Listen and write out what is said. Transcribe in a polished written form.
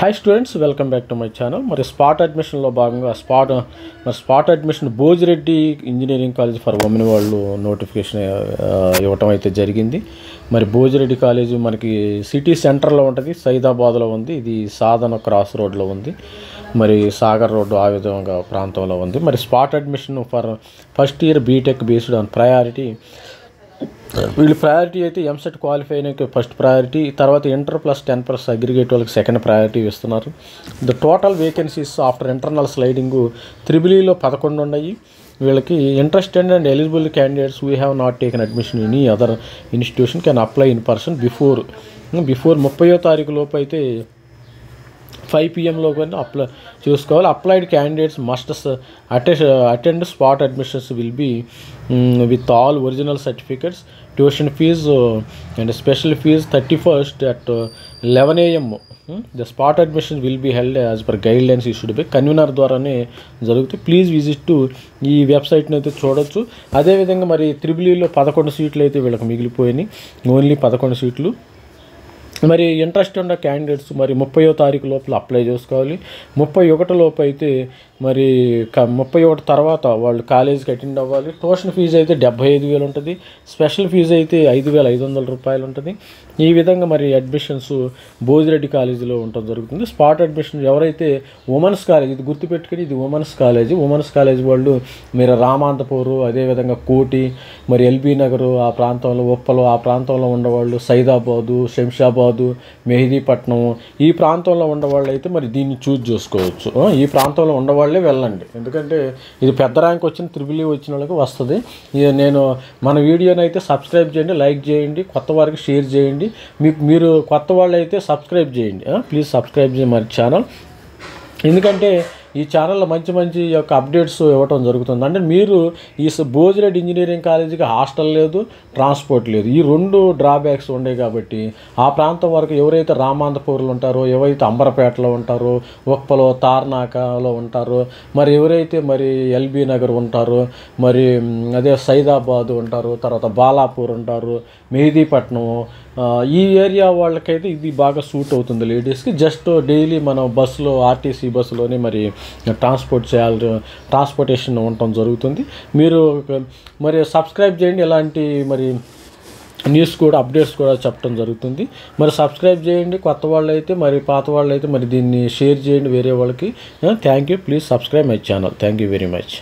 Hi students, welcome back to my channel. మరి spot అడ్మిషన్లో భాగంగా spot admission Bhojireddy engineering college for women వాళ్ళు notification ఇవ్వటం అయితే జరిగింది. మరి భోజిరెడ్డి కాలేజ్ మనకి సిటీ సెంటర్లో ఉంటుంది, సైదాబాద్లో ఉంది. ఇది సాధన క్రాస్ రోడ్లో ఉంది, మరి సాగర్ రోడ్డు ఆ విధంగా ప్రాంతంలో ఉంది. మరి spot admission for first year B.Tech based on priority. వీళ్ళు ప్రయారిటీ అయితే ఎంసెట్ క్వాలిఫై అయిన ఫస్ట్ ప్రయారిటీ, తర్వాత ఇంటర్ ప్లస్ 10+ అగ్రిగేట్ వాళ్ళకి సెకండ్ ప్రయారిటీ ఇస్తున్నారు. The total vacancies after internal sliding త్రిబులీలో 11 ఉన్నాయి. వీళ్ళకి interested and eligible candidates we have not taken admission in other institution can apply in person before 30వ తారీఖు లోపు అయితే 5 PM కానీ అప్లై చూసుకోవాలి. Applied candidates must attend spot admissions will be with all original certificates. Tuition fee and special fees 31st at 11 AM. The spot admission will be held as per guidelines issued by convener ద్వారానే జరుగుతుంది. Please visit to ఈ వెబ్సైట్ని అయితే చూడొచ్చు. అదేవిధంగా మరి త్రిబులీలో 11 సీట్లు అయితే వీళ్ళకి మిగిలిపోయినాయి, ఓన్లీ 11 సీట్లు. మరి ఇంట్రెస్ట్ ఉన్న క్యాండిడేట్స్ మరి 30వ తారీఖు లోపల అప్లై చేసుకోవాలి. 31 లోపు అయితే మరి 31 తర్వాత వాళ్ళు కాలేజీకి అటెండ్ అవ్వాలి. ట్యూషన్ ఫీజు అయితే 75,000 ఉంటుంది, స్పెషల్ ఫీజు అయితే 5,500 రూపాయలు ఉంటుంది. ఈ విధంగా మరి అడ్మిషన్స్ భోజిరెడ్డి కాలేజీలో ఉండటం జరుగుతుంది. స్పాట్ అడ్మిషన్ ఎవరైతే ఉమెన్స్ కాలేజ్, ఇది గుర్తుపెట్టుకుని ఇది ఉమెన్స్ కాలేజ్ వాళ్ళు మీరు రామాంతపూరు, అదేవిధంగా కోటి, మరి ఎల్బీ నగరు ఆ ప్రాంతంలో, ఉప్పలు ఆ ప్రాంతంలో ఉండేవాళ్ళు, సైదాబాదు, శంషాబాదు, మెహదీపట్నం ఈ ప్రాంతంలో ఉండేవాళ్ళు అయితే మరి దీన్ని చూజ్ చేసుకోవచ్చు. ఈ ప్రాంతంలో ఉండేవాళ్ళే వెళ్ళండి, ఎందుకంటే ఇది పెద్ద ర్యాంక్ వచ్చిన త్రిబుల్ ఈ వచ్చిన వాళ్ళకి వస్తుంది. నేను మన వీడియోని అయితే సబ్స్క్రైబ్ చేయండి, లైక్ చేయండి, కొత్త వారికి షేర్ చేయండి. మీరు కొత్త వాళ్ళు అయితే సబ్స్క్రైబ్ చేయండి, ప్లీజ్ సబ్స్క్రైబ్ చేయండి మన ఛానల్. ఎందుకంటే ఈ ఛానల్లో మంచి యొక్క అప్డేట్స్ ఇవ్వటం జరుగుతుంది. అంటే మీరు ఈ భోజిరెడ్డి ఇంజనీరింగ్ కాలేజీకి హాస్టల్ లేదు, ట్రాన్స్పోర్ట్ లేదు, ఈ 2 డ్రాబ్యాక్స్ ఉన్నాయి. కాబట్టి ఆ ప్రాంతం వరకు ఎవరైతే రామాంతపూర్లో ఉంటారో, ఎవరైతే అంబరపేటలో ఉంటారో, ఉప్పలో తార్నాకలో ఉంటారో, మరి ఎవరైతే మరి ఎల్బీ నగర్ ఉంటారో, మరి అదే సైదాబాదు ఉంటారు, తర్వాత బాలాపూర్ ఉంటారు, మెహదీపట్నం, ఈ ఏరియా వాళ్ళకైతే ఇది బాగా సూట్ అవుతుంది లేడీస్కి. జస్ట్ డైలీ మనం బస్సులో ఆర్టీసీ బస్సులోనే మరి ట్రాన్స్పోర్టేషన్ ఉండటం జరుగుతుంది. మీరు మరి సబ్స్క్రైబ్ చేయండి, ఇలాంటి మరి న్యూస్ కూడా అప్డేట్స్ కూడా చెప్పడం జరుగుతుంది. మరి సబ్స్క్రైబ్ చేయండి కొత్త వాళ్ళు అయితే, మరి పాత వాళ్ళు అయితే మరి దీన్ని షేర్ చేయండి వేరే వాళ్ళకి. Thank you, please subscribe my channel. Thank you very much.